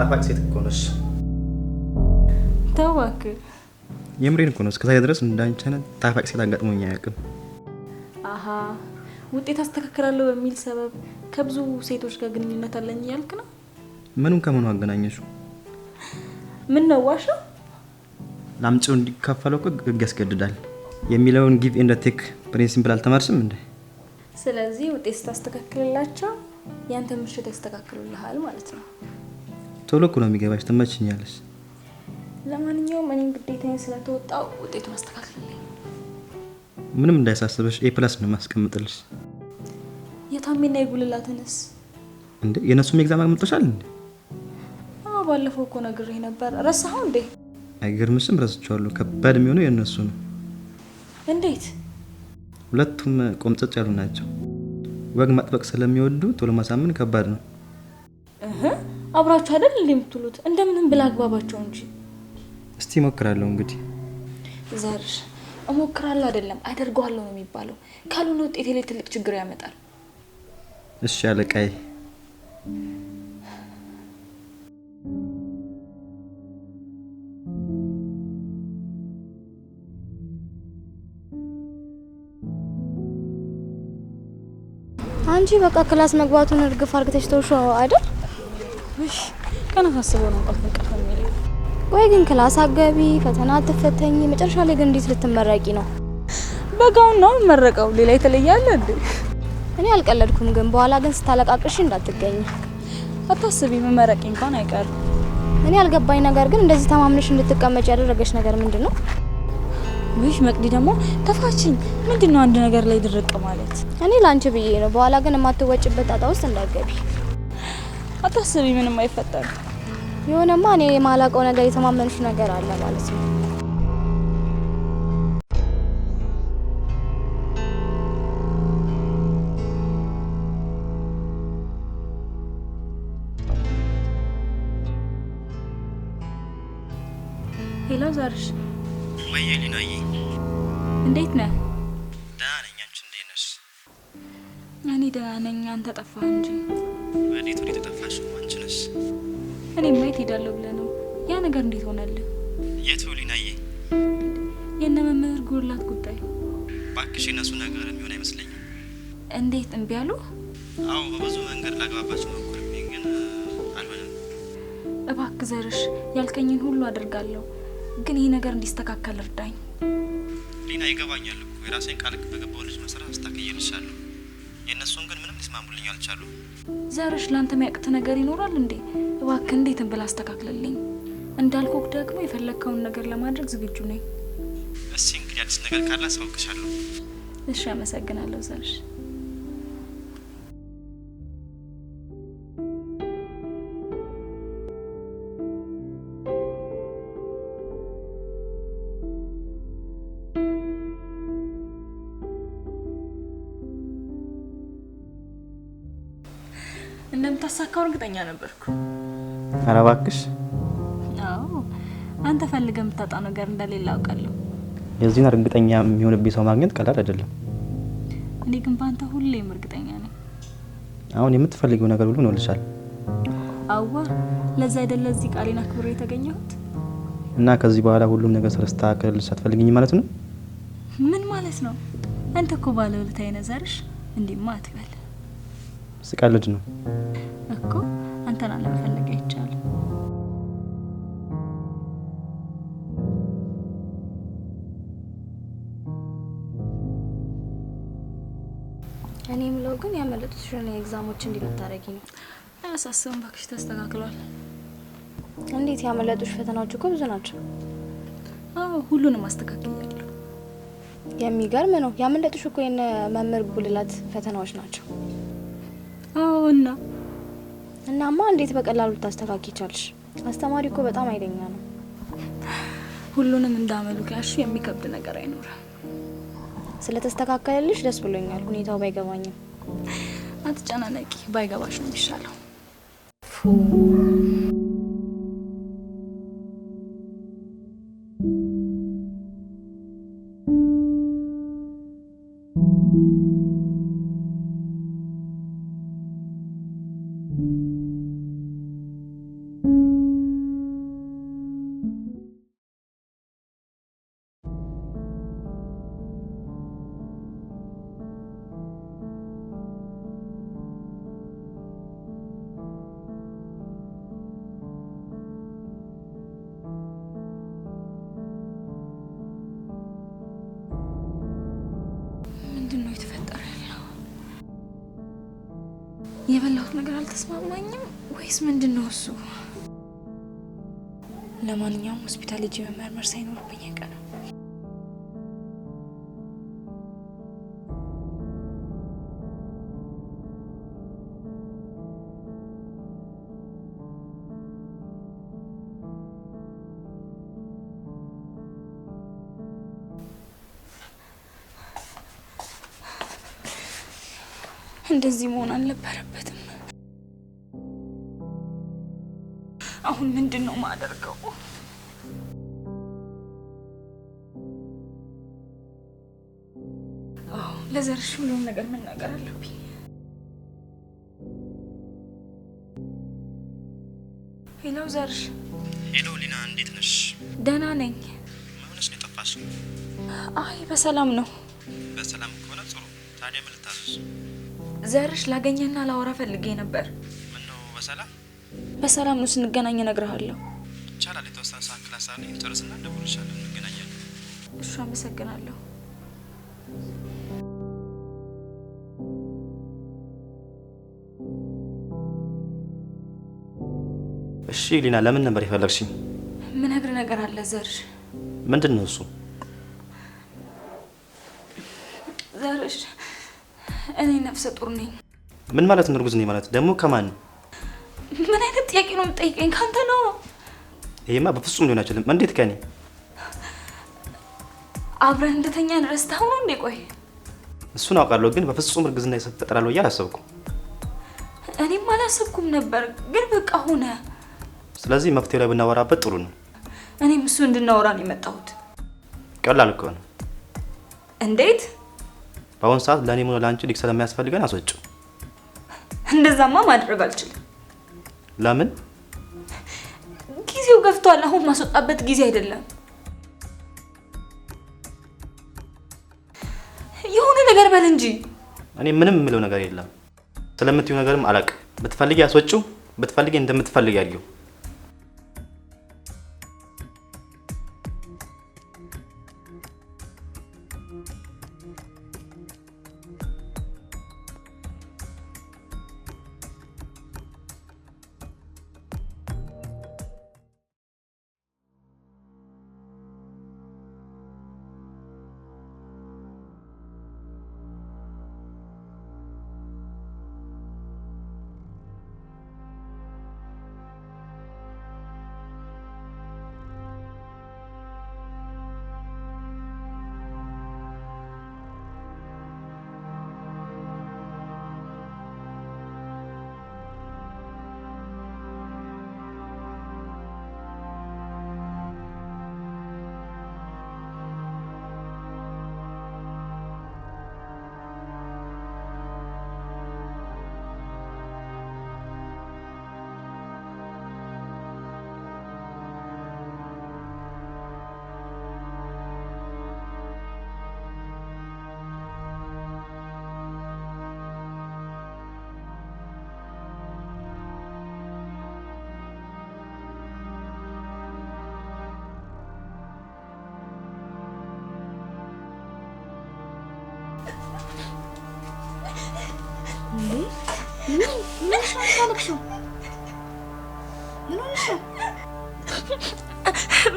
ጣፋጭ ሴት እኮ ነሽ። ተው እባክህ። የምሬን እኮ ነው። እስከዛሬ ድረስ እንዳንቺ አይነት ጣፋጭ ሴት አጋጥሞኝ አያውቅም። አሃ ውጤት አስተካክላለሁ በሚል ሰበብ ከብዙ ሴቶች ጋር ግንኙነት አለኝ እያልክ ነው? ምኑን ከምኑ አገናኘሽው? ምን ነው ዋሻው? ላምጪው እንዲካፈለው እኮ ህግ ያስገድዳል የሚለውን ጊቭ ኤንድ ቴክ ፕሪንሲፕል አልተማርሽም እንዴ? ስለዚህ ውጤት ስታስተካክልላቸው ያንተ ምሽት ያስተካክሉልሃል ማለት ነው። ቶሎ እኮ ነው የሚገባሽ። ትመችኛለሽ። ለማንኛውም እኔም ግዴታዬን ስለተወጣው ውጤቱን አስተካክልልኝ። ምንም እንዳይሳስበሽ ኤ+ ነው ማስቀምጥልሽ። የታሜና የጉልላትንስ እንዴ? የነሱም ኤግዛም አመጣሻል እንዴ? ባለፈው እኮ ነግሬህ ነበር። ረሳኸው እንዴ? አይገርምሽም? ረስቼዋለሁ። ከባድ የሚሆነው የነሱ ነው። እንዴት? ሁለቱም ቆምጨጭ ያሉ ናቸው። ወግ ማጥበቅ ስለሚወዱ ቶሎ ማሳመን ከባድ ነው። አብራችሁ አይደል እንደምትሉት? እንደምንም ብላ አግባባቸው እንጂ። እስቲ ሞክራለሁ እንግዲህ። ዘርሽ እሞክራለሁ አይደለም አደርጋለሁ ነው የሚባለው። ካልሆነ ውጤቴ ላይ ትልቅ ችግር ያመጣል። እሺ አለቃዬ። አንቺ በቃ ክላስ መግባቱን እርግፍ አርግተሽ ተውሽው አይደል? እሺ ከና ታስበው ነው እንቅልፍ የሚለኝ። ወይ ግን ክላስ አገቢ ፈተና አትፈተኝ፣ መጨረሻ ላይ ግን እንዴት ልትመረቂ ነው? በጋው ነው መረቀው። ሌላ የተለያለ እንዴ? እኔ አልቀለድኩም። ግን በኋላ ግን ስታለቃቅሽ እንዳትገኝ። አታስቢ፣ መመረቂ እንኳን አይቀርም። እኔ አልገባኝ ነገር ግን እንደዚህ ተማምነሽ እንድትቀመጭ ያደረገሽ ነገር ምንድነው? ወይስ መቅዲ ደግሞ ተፋችኝ። ምንድነው አንድ ነገር ላይ ድርቅ ማለት? እኔ ላንቺ ብዬ ነው። በኋላ ግን የማትወጭበት ጣጣ ውስጥ እንዳትገቢ። አታስቢ፣ ምንም አይፈጠርም። የሆነማ እኔ የማላቀው ነገር የተማመንሽ ነገር አለ ማለት ነው። ሄሎ ዘርሽ። ወይ ሊናዬ፣ እንዴት ነህ? ደህና ነኝ። አንቺ እንዴት ነሽ? እኔ ደህና ነኝ። አንተ ጠፋህ እንጂ። ወዴት ተጠፋሽው? አንቺ ነሽ። እኔ ማየት ሄዳለሁ ብለህ ነው። ያ ነገር እንዴት ሆነልህ? የት ሊናዬ? የነ መምህር ጉልላት ጉዳይ። ባክሽ እነሱ ነገር የሚሆን አይመስለኝም። እንዴት እምቢ አሉ? አዎ በብዙ መንገድ ላግባባቸው ሞክሬ ግን አልሆነም። እባክህ ዘርሽ፣ ያልከኝን ሁሉ አደርጋለሁ፣ ግን ይሄ ነገር እንዲስተካከል እርዳኝ። ሊና ይገባኛል እኮ የራሴን ቃል በገባው ልጅ መሰረት አስተካክዬልሻለሁ። የእነሱን ግን ምንም ሊስማሙልኝ አልቻሉም። ዘርሽ ላንተ የሚያቅት ነገር ይኖራል እንዴ? እባክህ እንዴት እንብል አስተካክልልኝ። እንዳልኩህ ደግሞ የፈለግከውን ነገር ለማድረግ ዝግጁ ነኝ። እሺ እንግዲህ አዲስ ነገር ካለ አሳውቅሻለሁ። እሺ አመሰግናለሁ ዘርሽ። እንደምታሳካው እርግጠኛ ነበርኩ። ኧረ እባክሽ። አዎ አንተ ፈልገህ የምታጣው ነገር እንደሌለ አውቃለሁ። የዚህን እርግጠኛ የሚሆንብኝ ሰው ማግኘት ቀላል አይደለም። እኔ ግን ባንተ ሁሌም እርግጠኛ ነኝ። አሁን የምትፈልጊው ነገር ሁሉ ይኖርሻል። አዋ ለዛ አይደለ እዚህ ቃሌን አክብሬ የተገኘሁት። እና ከዚህ በኋላ ሁሉም ነገር ስለስተካከልልሽ አትፈልጊኝ ማለት ነው? ምን ማለት ነው? አንተ እኮ ባለውለታዬ ነህ ዘርሽ። እንዴማ አትበል። ስቀልድ ነው እኮ። አንተን አለመፈለግ አይቻልም። እኔ ምለው ግን ያመለጡሽን ኤግዛሞች እንዴት ታረጊ ነው? አያሳስብም እባክሽ፣ ተስተካክሏል። እንዴት ያመለጡሽ? ፈተናዎች እኮ ብዙ ናቸው። አዎ ሁሉንም አስተካክያለሁ። የሚገርም ነው። ያመለጡሽ እኮ የነ መምህር ጉልላት ፈተናዎች ናቸው። አዎ እናማ እንዴት በቀላሉ ታስተካክቻለሽ? አስተማሪ እኮ በጣም አይደኛ ነው። ሁሉንም እንዳመሉ ካሽ የሚከብድ ነገር አይኖርም። ስለተስተካከለልሽ ደስ ብሎኛል። ሁኔታው ባይገባኝም አትጨናነቂ። ባይገባሽ ነው የሚሻለው። የበላሁት ነገር አልተስማማኝም ወይስ ምንድነው እሱ? ለማንኛውም ሆስፒታል ሄጄ መመርመር ሳይኖርብኝ አይቀርም። እንደዚህ መሆን አልነበረበትም። አሁን ምንድነው ማደርገው? ለዘርሽ ሁሉም ነገር መናገር አለብኝ። ሄሎ ዘርሽ። ሄሎ ሊና፣ እንዴት ነሽ? ደህና ነኝ። ምንስ ነው ጠፋሽ? አይ በሰላም ነው። በሰላም ከሆነ ጥሩ። ታዲያ ምን ልታዘዝ? ዘርሽ ላገኘና ላወራ ፈልጌ ነበር። ምን ነው በሰላም? በሰላም ነው። ስንገናኝ እነግርሃለሁ። ይቻላል። የተወሰነ ሰዓት ክላስ አለ። እንጨርስና እንደውልሻለን፣ እንገናኛለን። እሺ፣ አመሰግናለሁ። እሺ ሊና፣ ለምን ነበር የፈለግሽኝ? ምነግር ነገር አለ ዘርሽ። ምንድነው እሱ? ዘርሽ እኔ ነፍሰ ጡር ነኝ። ምን ማለት ነው? እርጉዝ ነኝ ማለት ደግሞ ከማን? ምን አይነት ጥያቄ ነው የምጠይቀኝ? ካንተ ነው? ይሄማ በፍጹም ሊሆን አይችልም። እንዴት ከኔ? አብረን እንደተኛን ረስተኸው ነው እንዴ? ቆይ እሱን አውቃለሁ፣ ግን በፍጹም እርግዝና ይፈጠራል ብዬ አላሰብኩም። እኔም አላሰብኩም ነበር፣ ግን በቃ ሆነ። ስለዚህ መፍትሄው ላይ ብናወራበት ጥሩ ነው። እኔም እሱ እንድናወራ ነው የመጣሁት። ቀላል እኮ ነው። እንዴት? በአሁን ሰዓት ለኔ ሆነ ለአንቺ ልጅ ስለሚያስፈልገን አስወጪው። እንደዛማ ማድረግ አልችልም። ለምን? ጊዜው ገፍቷል። አሁን ማስወጣበት ጊዜ አይደለም። የሆነ ነገር በል እንጂ። እኔ ምንም የምለው ነገር የለም። ስለምትዩ ነገርም አላውቅም። ብትፈልጊ አስወጪው፣ ብትፈልጊ እንደምትፈልጊ አድርጊው።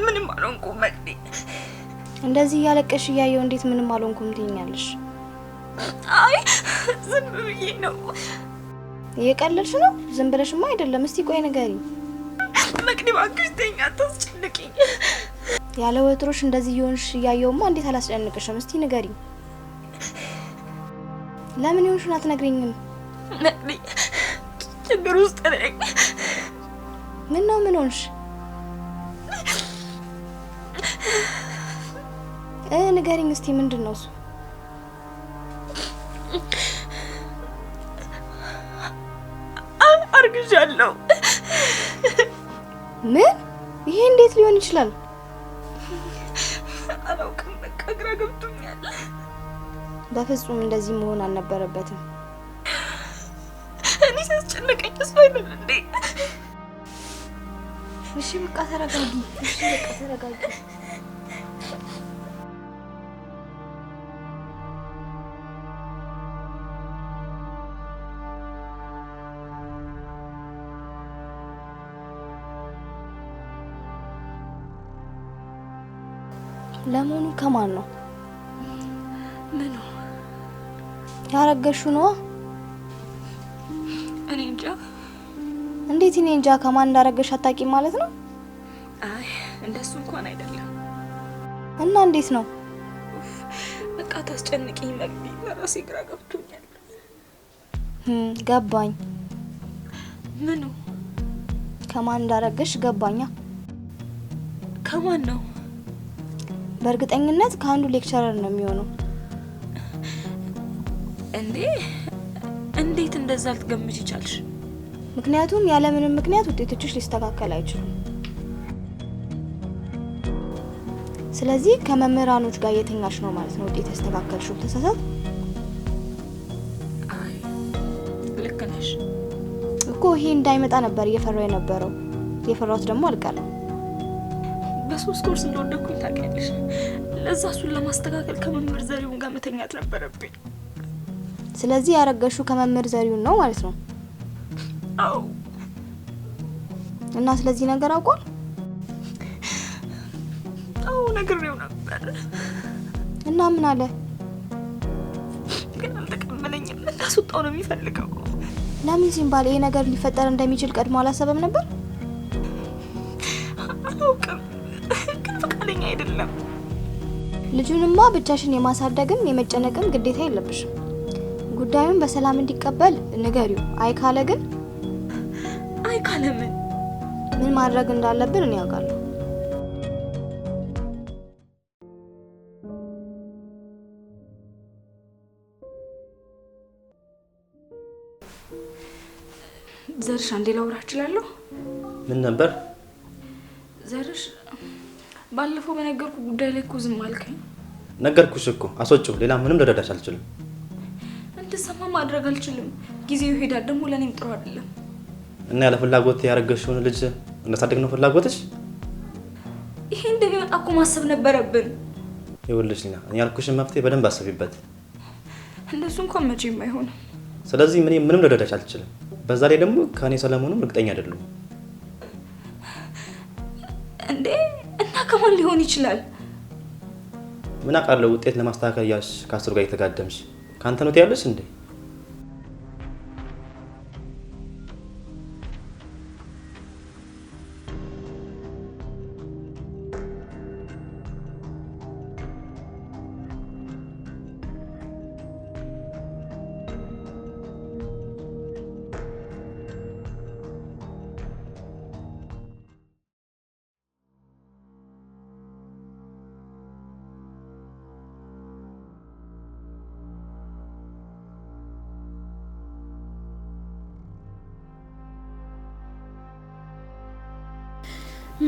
ምንም አልሆንኩም መቅዲ። እንደዚህ ያለቀሽ ያየው እንዴት ምንም አልሆንኩም ትይኛለሽ? አይ ዝም ብዬ ነው። እየቀለድሽ ነው? ዝም ብለሽማ አይደለም። እስቲ ቆይ ንገሪኝ መቅዲ፣ እባክሽ ተይኝ፣ አታስጨንቂኝ። ያለ ወትሮሽ እንደዚህ ይሆንሽ ያየውማ እንዴት አላስጨንቅሽም? እስቲ ንገሪኝ። ለምን ይሆንሽን አትነግሪኝም? መቅዲ፣ ችግር ውስጥ ነኝ። ምን ነው? ምን ሆንሽ? ንገሪኝ እስቲ ምንድነው እሱ? አርግዣለሁ። ምን? ይሄ እንዴት ሊሆን ይችላል? አላውቅም፣ በቃ ግራ ገብቶኛል። በፍጹም እንደዚህ መሆን አልነበረበትም። እኔ ሲያስጨንቀኝ እሱ አይደል እንዴ? እሺ በቃ ተረጋጊ። እሺ በቃ ተረጋጊ። ለመሆኑ ከማን ነው? ምኑ? ያረገሽው ነው? እኔ እንጃ። እንዴት እኔ እንጃ? ከማን እንዳረገሽ አታውቂም ማለት ነው? አይ እንደሱ እንኳን አይደለም። እና እንዴት ነው? በቃ ታስጨንቂኝ መግቢ፣ ለራሴ ግራ ገብቶኛል። ገባኝ። ምኑ? ከማን እንዳረገሽ ገባኛ። ከማን ነው? በእርግጠኝነት ከአንዱ ሌክቸረር ነው የሚሆነው። እንዴት እንደዛ ልትገምች ይቻልሽ? ምክንያቱም ያለ ምንም ምክንያት ውጤቶችሽ ሊስተካከል አይችሉም። ስለዚህ ከመምህራኖች ጋር የተኛሽ ነው ማለት ነው ውጤት ያስተካከልሽው። ተሳሳት ልክ ነሽ እኮ። ይሄ እንዳይመጣ ነበር እየፈራው የነበረው። የፈራሁት ደግሞ አልቀረም። በ3 ኮርስ እንደወደኩኝ ታውቂያለሽ። ለዛ እሱን ለማስተካከል ከመምህር ዘሪሁን ጋር መተኛት ነበረብኝ። ስለዚህ ያረገሽው ከመምህር ዘሪሁን ነው ማለት ነው? አዎ። እና ስለዚህ ነገር አውቋል? አዎ ነግሬው ነበር። እና ምን አለ? ግን አልተቀበለኝም። እንዳስወጣው ነው የሚፈልገው። ለምን ሲባል ይሄ ነገር ሊፈጠር እንደሚችል ቀድሞ አላሰበም ነበር? አላውቅም፣ ግን ፈቃደኛ አይደለም። ልጁንማ ብቻሽን የማሳደግም የመጨነቅም ግዴታ የለብሽም። ጉዳዩን በሰላም እንዲቀበል ንገሪው። አይካለ ግን አይካለ ምን ማድረግ እንዳለብን እኔ ያውቃለሁ። ዘርሽ አንዴ ላውራ እችላለሁ? ምን ነበር? ዘርሽ ባለፈው በነገርኩ ጉዳይ ላይ እኮ ዝም አልከኝ። ነገርኩሽ እኮ አስወጪው። ሌላ ምንም ልረዳሽ አልችልም። እንድሰማ ማድረግ አልችልም። ጊዜው ይሄዳል፣ ደግሞ ለኔም ጥሩ አይደለም። እና ያለ ፍላጎት ያረገሽውን ልጅ እንዳሳደግ ነው ፍላጎትሽ? ይሄ እንደሚመጣ እኮ ማሰብ ነበረብን። ይኸውልሽ ሊና፣ እኔ ያልኩሽን መፍትሄ በደንብ አስቢበት። እንደሱ እንኳን መቼም አይሆንም። ስለዚህ ምንም ልረዳሽ አልችልም። በዛ ላይ ደግሞ ከኔ ሰለሞንም እርግጠኛ አይደለም። እንዴ እና ከማን ሊሆን ይችላል? ምን አውቃለሁ። ውጤት ለማስተካከል ያልሽ ከአስሩ ጋር የተጋደምሽ ካንተ ነው ያለሽ እንዴ?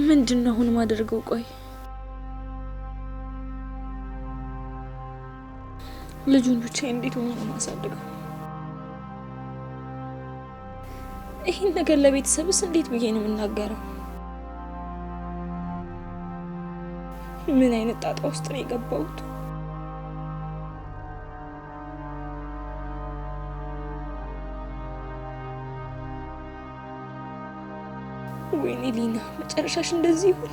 ምንድነው አሁን ማደርገው? ቆይ ልጁን ብቻ እንዴት ሆኖ ነው ማሳደገው? ይሄን ነገር ለቤተሰብስ እንዴት ብዬ ነው የምናገረው? ምን አይነት ጣጣ ውስጥ ነው የገባሁት? ወይኔ ሊና፣ መጨረሻሽ እንደዚህ ይሁን።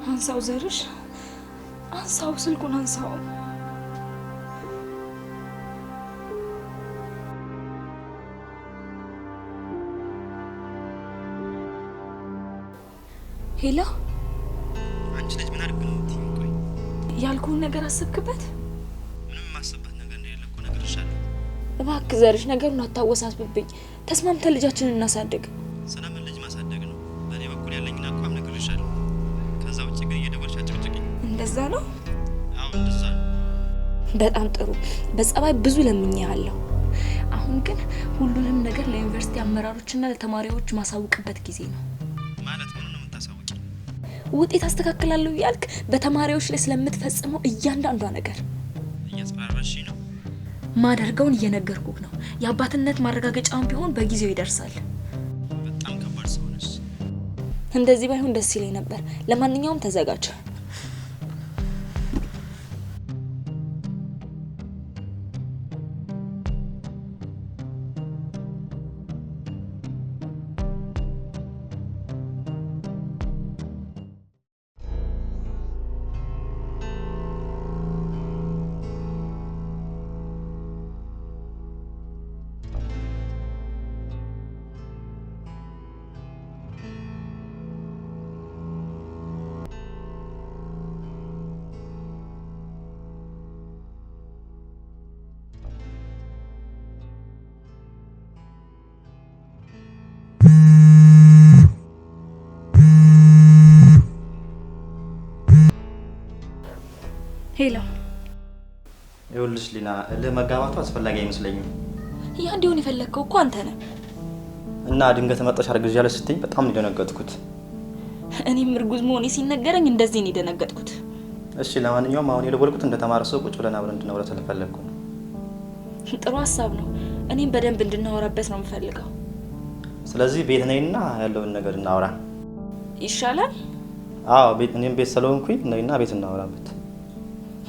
አንሳው ዘርሽ፣ አንሳው፣ ስልኩን አንሳው። ሄሎ፣ አንቺ ልጅ ምን አድርግ ነው የምትይኝ? ቆይ ያልኩህን ነገር አሰብክበት? ምንም ማሰብበት ነገር እንደሌለ እኮ ነግሬሻለሁ። እባክህ ዘርሽ፣ ነገሩን አታወሳስብብኝ። ተስማምተን ልጃችንን እናሳድግ። ስለምን ልጅ ማሳደግ ነው? በእኔ በኩል ያለኝን አቋም ነግሬሻለሁ። ከዛ ውጭ ግን እየደወልሽ አጭቅጭቅኝ። እንደዛ ነው? አዎ እንደዛ ነው። በጣም ጥሩ። በጸባይ ብዙ ለምኜሃለሁ። አሁን ግን ሁሉንም ነገር ለዩኒቨርሲቲ አመራሮችና ለተማሪዎች ማሳወቅበት ጊዜ ነው። ማለት ምን ነው የምታሳውቂ? ውጤት አስተካክላለሁ ያልክ በተማሪዎች ላይ ስለምትፈጽመው እያንዳንዷ ነገር እያስፈራራሽ ነው። ማደርገውን እየነገርኩህ ነው። የአባትነት ማረጋገጫውን ቢሆን በጊዜው ይደርሳል። በጣም ከባድ ሰው ነሽ። እንደዚህ ባይሆን ደስ ይለኝ ነበር። ለማንኛውም ተዘጋጅ። ሄሎ። ይኸውልሽ ሊና፣ ለመጋባቱ አስፈላጊ አይመስለኝም። ያ እንዲሆን የፈለግከው እኮ አንተ ነህ። እና ድንገት መጣሽ አርግዣለሁ ስትይኝ በጣም ነው የደነገጥኩት። እኔም እርጉዝ መሆኔ ሲነገረኝ እንደዚህ ነው የደነገጥኩት። እሺ፣ ለማንኛውም አሁን የደወልኩት እንደተማረ ሰው ቁጭ ብለን አብረን እንድናወራ ስለፈለግኩ ነው። ጥሩ ሀሳብ ነው። እኔም በደንብ እንድናወራበት ነው የምፈልገው። ስለዚህ ቤት ነይና ያለውን ነገር እናወራ ይሻላል? አዎ፣ እኔም ቤት ስለሆንኩኝ ነይና ቤት እናወራበት።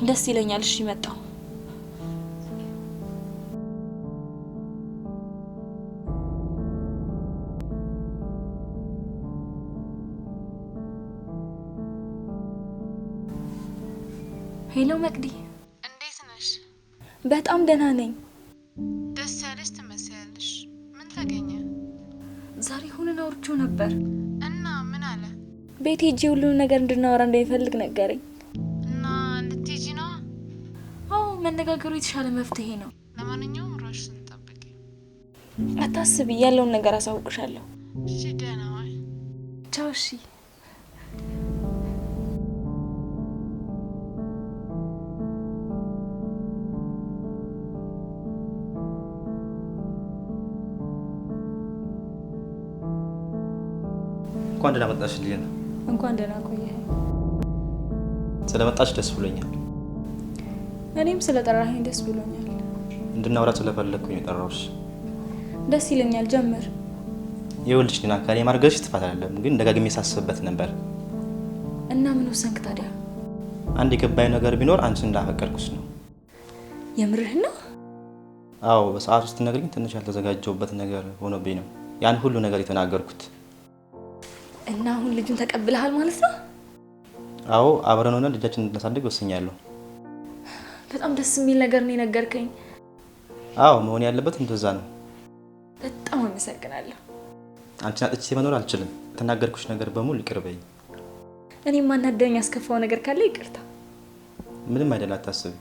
ደስ ይለኛል። እሺ መጣሁ። ሄሎ መቅዲ፣ እንዴት ነሽ? በጣም ደህና ነኝ። ደስ ያለሽ ትመስያለሽ። ምን ተገኘ? ዛሬ ሆነን አውርቼው ነበር እና ምን አለ? ቤት ሄጄ ሁሉንም ነገር እንድናወራ እንደሚፈልግ ነገረኝ። እና ልትሄጂ ነው? አዎ፣ መነጋገሩ የተሻለ መፍትሄ ነው። ለማንኛውም ራስሽን ጠብቂ። አታስቢ፣ ያለውን ነገር አሳውቅሻለሁ። እሺ፣ ደህና ዋይ። ቻው። እሺ። እንኳን ደህና መጣሽ ሊና። እንኳን ደህና ቆየህ። ስለመጣሽ ደስ ብሎኛል። እኔም ስለጠራኸኝ ደስ ብሎኛል። እንድናወራ ስለፈለግኩኝ የጠራሁሽ። ደስ ይለኛል። ጀምር። ይኸውልሽ ሊና፣ ከኔ ማርገሽ ጥፋት አይደለም፣ ግን ደጋግሜ ሳስብበት ነበር። እና ምን ወሰንክ ታዲያ? አንድ የገባኝ ነገር ቢኖር አንቺ እንዳፈቀርኩሽ ነው። የምርህን ነው? አዎ፣ በሰዓት ውስጥ ስትነግሪኝ ትንሽ ያልተዘጋጀሁበት ነገር ሆኖብኝ ነው ያን ሁሉ ነገር የተናገርኩት። እና አሁን ልጁን ተቀብለሃል ማለት ነው? አዎ፣ አብረን ሆነን ልጃችንን እንድናሳድግ ወስኛለሁ። በጣም ደስ የሚል ነገር ነው የነገርከኝ። አዎ፣ መሆን ያለበት እንደዛ ነው። በጣም አመሰግናለሁ። አንቺን አጥቼ መኖር አልችልም። የተናገርኩሽ ነገር በሙሉ ይቅር በይኝ። እኔም ማናደኝ ያስከፋው ነገር ካለ ይቅርታ። ምንም አይደል፣ አታስቢ።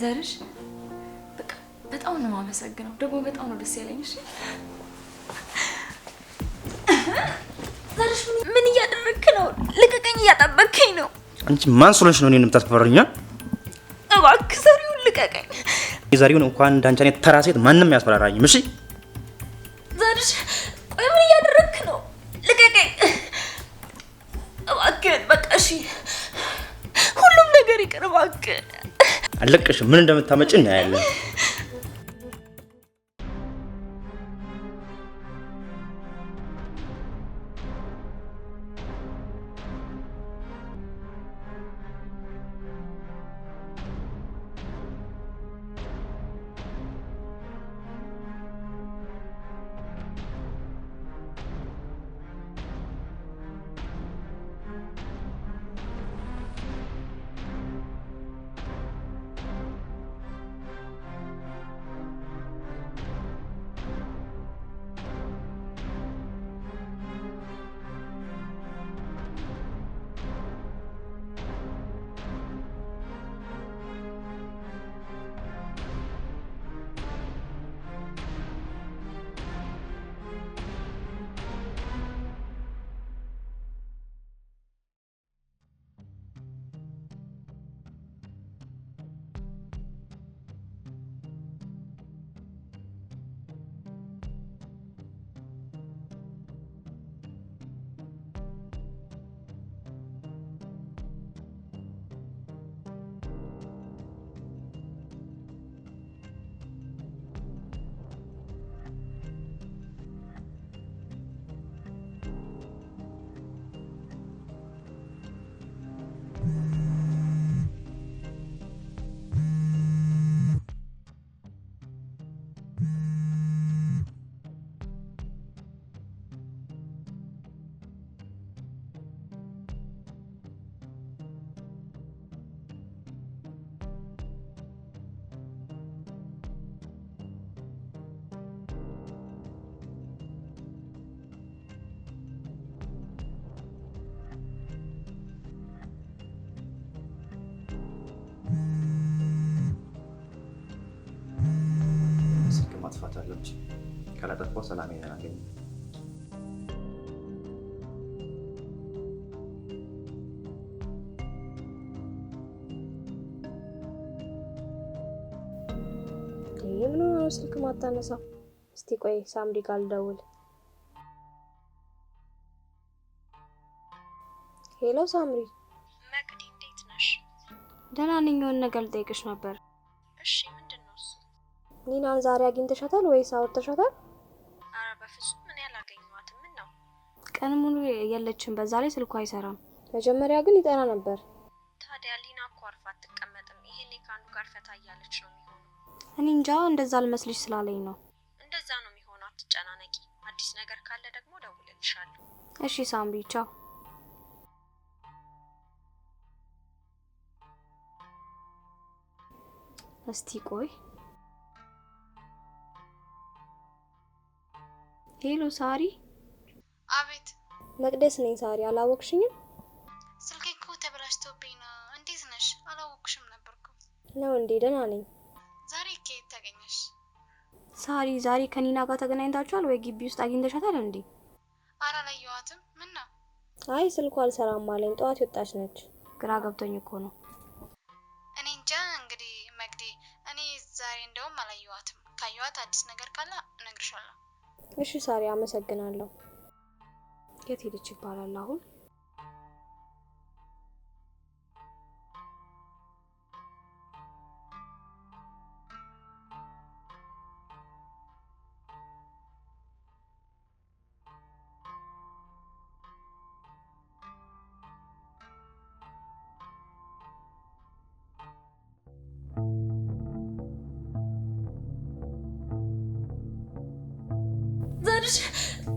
ዘርሽ በቃ በጣም ነው የማመሰግነው። ደግሞ በጣም ነው ደስ ያለኝ። እሺ ዘርሽ ምን እያደረግክ ነው? ልቀቀኝ፣ እያጠበቅከኝ ነው። አንቺ ማን ስለሆንሽ ነው እኔን የምታስፈራሪኝ? እባክህ ዘሪውን ልቀቀኝ። የዛሬውን እንኳን እንዳንቺ አይነት ተራ ሴት ማንም ያስፈራራኝም። እሺ ዘርሽ ቆይ ምን እያደረግክ ነው? ልቀቀኝ እባክህ። በቃ እሺ፣ ሁሉም ነገር ይቅር እባክህ። አለቅሽም። ምን እንደምታመጭ እናያለን። ልጆች ካላጠፋው ሰላም ያናገኝ ምን ነው ስልክ ማታነሳው? እስቲ ቆይ ሳምሪ ጋር ልደውል። ሄሎ ሳምሪ። መቅዲ እንዴት ነሽ? ደህና ነኝ። የሆነ ነገር ልጠይቅሽ ነበር። እሺ ምንድነው እሱ? ኒናን ዛሬ አግኝተሻታል ወይስ አውርተሻታል? ኧረ በፍጹም ምን ያላገኘኋትም። ምን ነው? ቀን ሙሉ የለችም። በዛ ላይ ስልኳ አይሰራም። መጀመሪያ ግን ይጠራ ነበር። ታዲያ ሊና እኮ አርፋ አትቀመጥም። ይሄኔ ከአንዱ ጋር ፈታ እያለች ነው የሚሆነው። እኔ እንጃ እንደዛ አልመስልሽ ስላለኝ ነው። እንደዛ ነው የሚሆነው። አትጨናነቂ። አዲስ ነገር ካለ ደግሞ ደውልልሻለሁ። እሺ ሳምሪ ቻው። እስቲ ቆይ። ሄሎ ሳሪ። አቤት። መቅደስ ነኝ ሳሪ። አላወቅሽኝም? ስልኬ እኮ ተበላሽቶብኝ ነው። እንዴት ነሽ? አላወቅሽም ነበርኩ። ነው እንዴ? ደህና ነኝ። ዛሬ ከየት ተገኘሽ? ሳሪ ዛሬ ከኒና ጋር ተገናኝታችኋል ወይ? ግቢ ውስጥ አግኝተሻታል እንዴ? አላየኋትም። ምን ነው? አይ ስልኳ አልሰራም አለኝ። ጠዋት ወጣች ነች። ግራ ገብቶኝ እኮ ነው። እኔ እንጃ እንግዲህ መቅዲ። እኔ ዛሬ እንደውም አላየኋትም። ካየኋት አዲስ ነገር ካለ እነግርሻለሁ። እሺ ሳሪ አመሰግናለሁ። የት ሄደች ይባላል አሁን? ዘርሽ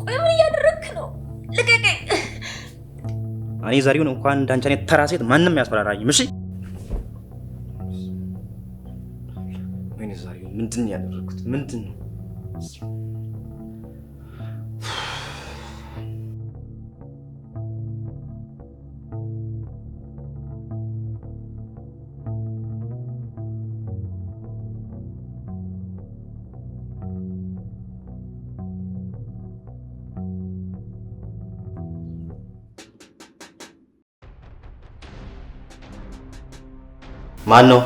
ቆይ ምን እያደረግክ ነው? ልቀቀኝ። እኔ ዛሬውን እንኳን እንዳንቺ አይነት ተራ ሴት ማንንም ያስፈራራኝም። እሺ ወይኔ ዛሬው ምንድን ያደረኩት? ምንድን ነው? ማን ነው?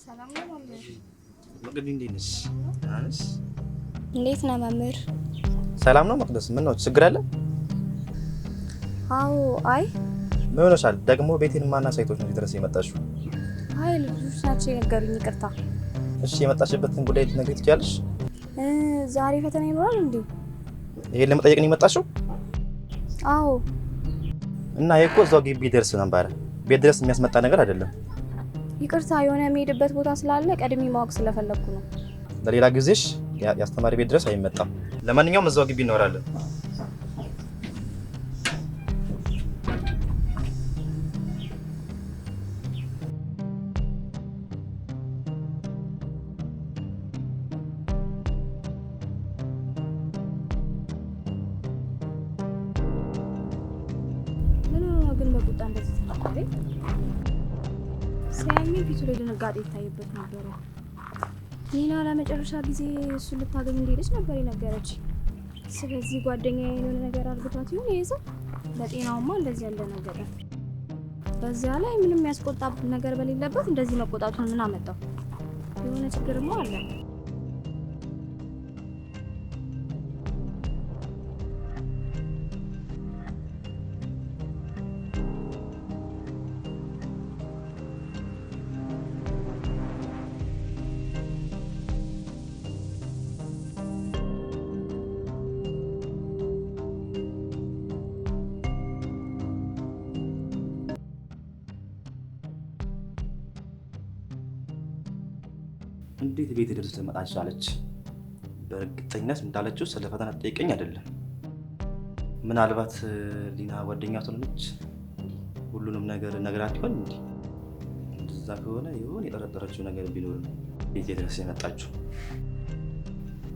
ሰላም ነው መምህር። መቅደስ እንዴት ነሽ? ደህና ነሽ? እንዴት ነህ መምህር? ሰላም ነው መቅደስ። ምን ነው ችግር አለ? አዎ። አይ ምን ሆነሻል ደግሞ? ቤቴን ማና ሳይቶች ነው ድረስ የመጣሽው? አይ ልጆች ናቸው የነገሩኝ። ይቅርታ። እሺ የመጣሽበትን ጉዳይ ልትነግሪኝ ትችያለሽ? ዛሬ ፈተና ይኖራል እንዴ? ይሄን ለመጠየቅ ነው የመጣሽው? አዎ። እና ይሄ እኮ እዛው ግቢ ደርስ ነበር። ቤት ድረስ የሚያስመጣ ነገር አይደለም። ይቅርታ የሆነ የምሄድበት ቦታ ስላለ ቀድሜ ማወቅ ስለፈለኩ ነው። ለሌላ ጊዜሽ ያስተማሪ ቤት ድረስ አይመጣም። ለማንኛውም እዛው ግቢ እንወራለን። ግን በቁጣ እንደዚህ ተናገረ። ሲያኝ ፊቱ ላይ ድንጋጤ ይታይበት ነበር። ኒና ለመጨረሻ ጊዜ እሱ ልታገኝ እንደሄደች ነበር የነገረች። ስለዚህ ጓደኛዬ የሆነ ነገር አድርጓት ይሁን ይዘው ለጤናውማ እንደዚህ ያለ ነገር በዚያ ላይ ምንም ያስቆጣ ነገር በሌለበት እንደዚህ መቆጣቱን ምን አመጣው? የሆነ ችግርማ አለ። እንዴት ቤት ድረስ ትመጣ ቻለች? በእርግጠኝነት እንዳለችው ስለ ፈተና ጠይቀኝ አይደለም። ምናልባት ሊና ጓደኛዋ ስለሆነች ሁሉንም ነገር ነግራት ይሆን እንዴ? እንደዛ ከሆነ ይሆን የጠረጠረችው ነገር ቢኖር ነው ቤቴ ድረስ የመጣችው።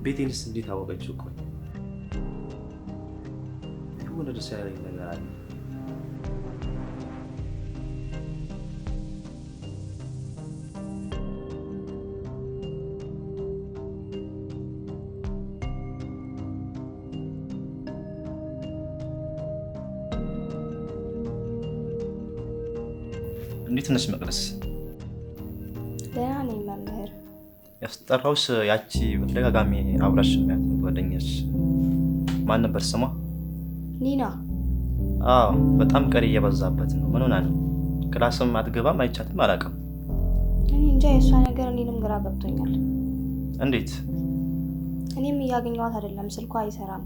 ቤቴንስ እንዴት አወቀችው? እኮ የሆነ ደስ ያለኝ ነገር አለ። እንዴት ነሽ መቅደስ? ደህና ነኝ መምህር። ያስጠራውሽ ያቺ በተደጋጋሚ አብራሽ የሚያት ጓደኛሽ ማን ነበር ስሟ? ሊና። አዎ በጣም ቀሪ እየበዛበት ነው። ምን ሆና ነው? ክላስም አትገባም አይቻትም አላውቅም። እኔ እንጃ የእሷ ነገር እኔንም ግራ ገብቶኛል። እንዴት? እኔም እያገኘኋት አይደለም፣ ስልኳ አይሰራም።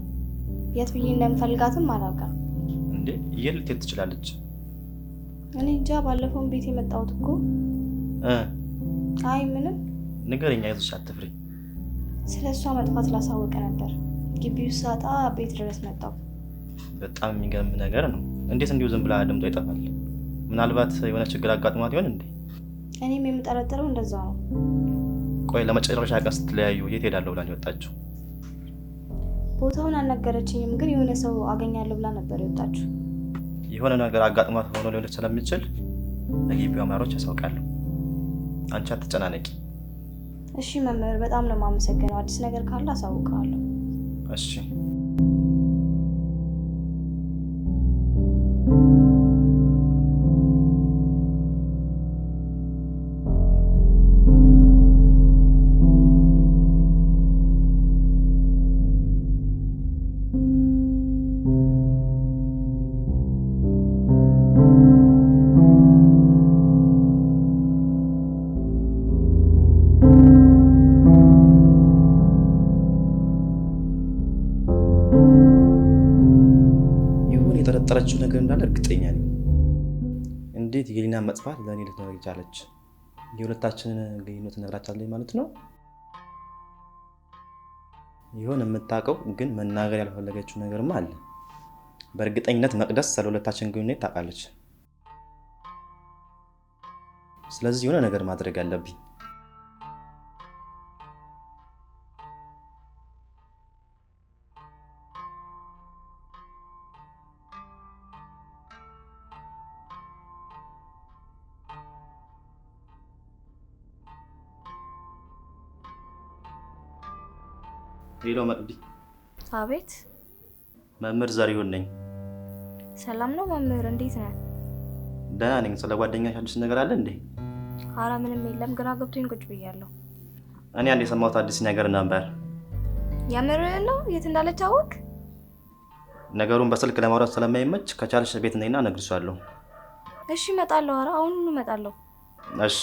የት ብዬ እንደምፈልጋትም አላውቅም። እንዴ የት ልትሄድ ትችላለች? እኔ እንጃ። ባለፈውን ቤት የመጣሁት እኮ አይ ምንም። ንገረኛ፣ አይዞሽ አትፍሪ። ስለ እሷ መጥፋት ላሳወቀ ነበር። ግቢው ሳጣ ቤት ድረስ መጣሁ። በጣም የሚገርም ነገር ነው። እንዴት እንዲሁ ዝም ብላ ድምጧ ይጠፋል? ምናልባት የሆነ ችግር አጋጥሟት ይሆን እንዴ? እኔም የምጠረጥረው እንደዛ ነው። ቆይ ለመጨረሻ ቀን ስትለያዩ የት ሄዳለሁ ብላ ነው የወጣችው? ቦታውን አልነገረችኝም፣ ግን የሆነ ሰው አገኛለሁ ብላ ነበር የወጣችው። የሆነ ነገር አጋጥሟት ሆኖ ሊሆን ስለሚችል ለግቢው አመራሮች ያሳውቃለሁ። አንቺ አትጨናነቂ። እሺ መምህር፣ በጣም ነው የማመሰግነው። አዲስ ነገር ካለ አሳውቃለሁ። እሺ። የጠረጠረችው ነገር እንዳለ እርግጠኛ ነኝ። እንዴት የሊና መጥፋት ለእኔ ልትነግረኝ ቻለች? የሁለታችንን ግንኙነት ነግራታለች ማለት ነው። ይሆን የምታውቀው ግን መናገር ያልፈለገችው ነገርም አለ። በእርግጠኝነት መቅደስ ስለ ሁለታችን ግንኙነት ታውቃለች። ስለዚህ የሆነ ነገር ማድረግ አለብኝ። ሄሎ መቅዲ። አቤት። መምህር ዘሪሁን ነኝ። ሰላም ነው መምህር፣ እንዴት ነህ? ደህና ነኝ። ስለ ጓደኛሽ አዲስ ነገር አለ እንዴ? ኧረ ምንም የለም፣ ግራ ገብቶኝ ቁጭ ብያለሁ። እኔ አንድ የሰማሁት አዲስ ነገር ነበር። የምርህን ነው? የት እንዳለች አወቅ? ነገሩን በስልክ ለማውራት ስለማይመች ከቻልሽ ቤት ነይና እነግርሻለሁ። እሺ እመጣለሁ። ኧረ አሁኑኑ እመጣለሁ። እሺ።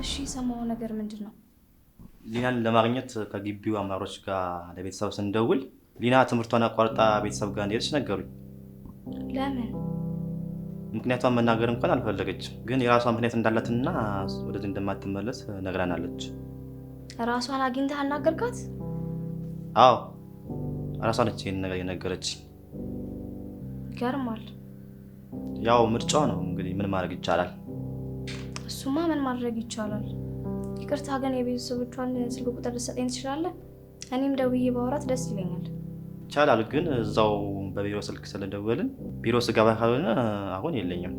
እሺ የሰማው ነገር ምንድን ነው? ሊናን ለማግኘት ከግቢው አመራሮች ጋር ለቤተሰብ ስንደውል ሊና ትምህርቷን አቋርጣ ቤተሰብ ጋር እንደሄደች ነገሩኝ። ለምን? ምክንያቷን መናገር እንኳን አልፈለገችም፣ ግን የራሷ ምክንያት እንዳላትና ወደዚህ እንደማትመለስ ነግራናለች። ራሷን አግኝተህ አናገርካት? አዎ፣ ራሷ ነች ይሄን ነገር የነገረችኝ። ይገርማል። ያው ምርጫው ነው እንግዲህ ምን ማድረግ ይቻላል? እሱማ ምን ማድረግ ይቻላል። ይቅርታ ግን የቤተሰቦቿን ስልክ ቁጥር ልትሰጠኝ ትችላለህ? እኔም ደውዬ ባወራት ደስ ይለኛል። ይቻላል፣ ግን እዛው በቢሮ ስልክ ስለደወልን ቢሮ ስገባ ካልሆነ አሁን የለኝም።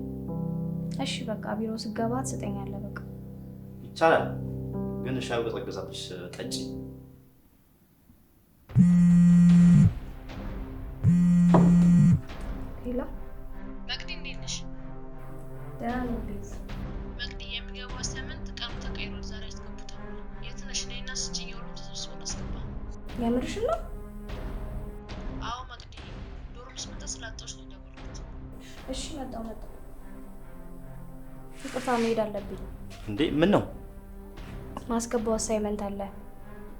እሺ በቃ ቢሮ ስገባ ትሰጠኛለህ። በቃ ይቻላል፣ ግን ሻዩ በተገዛብሽ ጠጪ። ሄሎ መቅዲ እንዴት ነሽ? ደህና ነኝ ቤዛ። መቅዲ የሚገባው አሳይመንት ቀኑ ተቀይሯል። ዛሬ አስገቡታል። የት ነሽ? ነይና ስጭኝ። ሁሉም ተሰብስበን አስገባ። የምርሽን ነው? አዎ መቅዲ፣ ዶርም ስመጣ ስላጣሁሽ ነው የደወልኩት። እሺ መጣሁ። ይቅርታ መሄድ አለብኝ። እንዴ ምን ነው? ማስገባው አሳይመንት አለ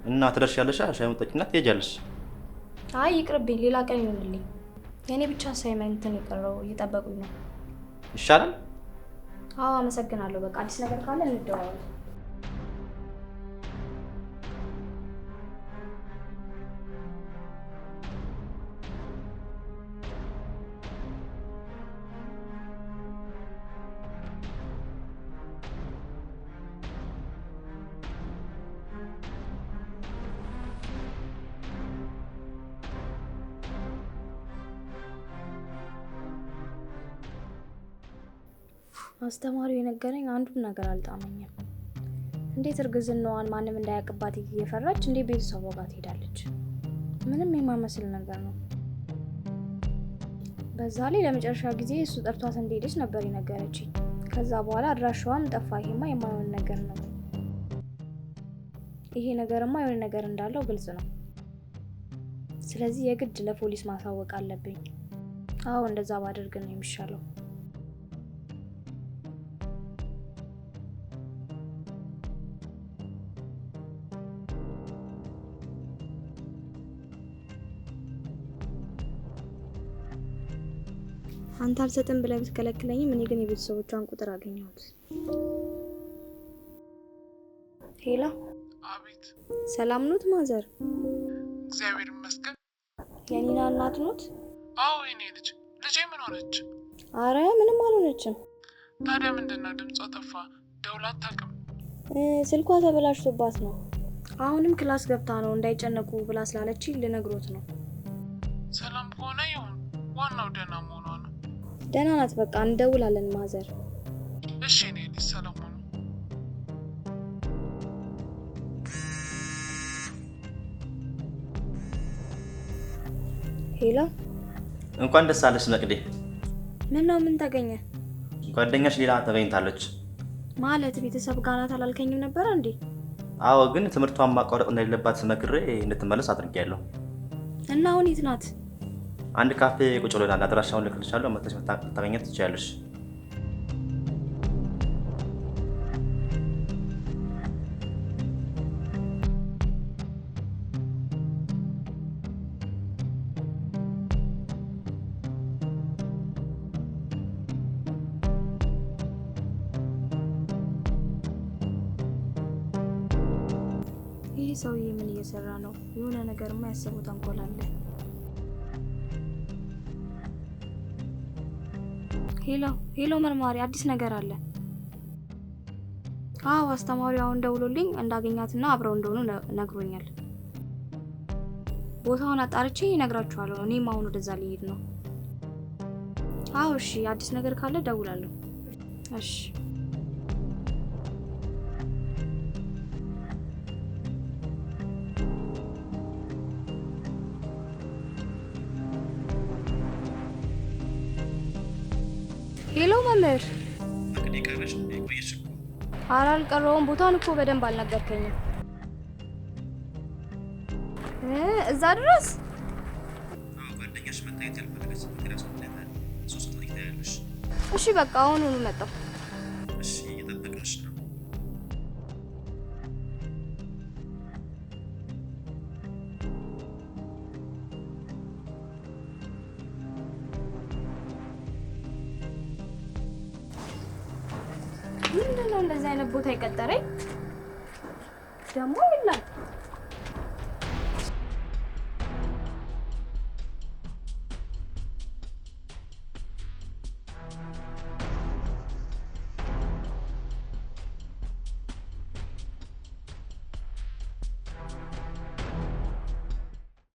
እና ትደርሻለሽ። ሻዩን ጠጪና ትሄጃለሽ። አይ ይቅርብኝ፣ ሌላ ቀን ይሆንልኝ። የኔ ብቻ አሳይመንትን የቀረው እየጠበቁኝ ነው። ይሻላል። አዎ አመሰግናለሁ። በቃ አዲስ ነገር ካለ እንደዋወል። አስተማሪው የነገረኝ አንዱም ነገር አልጣመኝም። እንዴት እርግዝናዋን ማንም እንዳያውቅባት እየፈራች እንዴት ቤተሰቧ ጋር ትሄዳለች? ምንም የማይመስል ነገር ነው። በዛ ላይ ለመጨረሻ ጊዜ እሱ ጠርቷት እንደሄደች ነበር የነገረችኝ። ከዛ በኋላ አድራሻዋም ጠፋ። ይሄማ የማይሆን ነገር ነው። ይሄ ነገርማ የሆነ ነገር እንዳለው ግልጽ ነው። ስለዚህ የግድ ለፖሊስ ማሳወቅ አለብኝ። አዎ እንደዛ ባደርግ ነው የሚሻለው። አንተ አልሰጥም ብለህ ብትከለክለኝም እኔ ግን የቤተሰቦቿን ቁጥር አገኘሁት። ሄሎ። አቤት። ሰላም ኖት ማዘር? እግዚአብሔር ይመስገን። የኒና እናት ኖት? አዎ የኔ ልጅ። ልጄ ምን ሆነች? አረ ምንም አልሆነችም። ታዲያ ምንድነው ድምጿ ጠፋ? ደውላ አታውቅም? ስልኳ ተበላሽቶባት ነው። አሁንም ክላስ ገብታ ነው እንዳይጨነቁ ብላ ስላለችኝ ልነግሮት ነው። ሰላም ከሆነ ይሁን፣ ዋናው ደህና መሆኗ ነው። ደህና ናት። በቃ እንደውላለን ማዘር። እሺ እኔ ልጅ ሰላም ሁኑ። ሄሎ። እንኳን ደስ አለሽ መቅዴ። ምን ነው? ምን ተገኘ? ጓደኛሽ ሌላ ተገኝታለች። ማለት ቤተሰብ ጋር ናት አላልከኝም ነበር እንዴ? አዎ፣ ግን ትምህርቷን ማቋረጥ እንደሌለባት መክሬ እንድትመለስ አድርጌያለሁ። እና አሁን የት ናት? አንድ ካፌ ቁጭ ብለናል። አድራሻውን ልክልሻለሁ። መተሽ ታገኛት ትችያለሽ። ይህ ሰውዬ ምን እየሰራ ነው? የሆነ ነገርማ ያሰቡት ተንኮል አለ። ሄሎ መርማሪ፣ አዲስ ነገር አለ። አዎ አስተማሪው አሁን ደውሎልኝ እንዳገኛትና አብረው እንደሆኑ ነግሮኛል። ቦታውን አጣርቼ እነግራችኋለሁ። እኔም አሁን ወደዛ ልሄድ ነው። አዎ እሺ፣ አዲስ ነገር ካለ ደውላለሁ። እሺ ሄሎ መምህር። መቅዴ ቀረሽ እንዴ? ቆየሽ እኮ። ኧረ አልቀረሁም። ቦታውን እኮ በደንብ አልነገርከኝም። እዛ ድረስ? አዎ፣ ጓደኛሽ መታየት ያልፈለገች ምክንያት ሰጥታታል። ሶስት ነው ይታያለሽ። እሺ በቃ አሁኑኑ መጣሁ። እሺ፣ እየጠበቅንሽ ነው። ምንድነው እንደዚህ አይነት ቦታ የቀጠረኝ ደግሞ? ይላል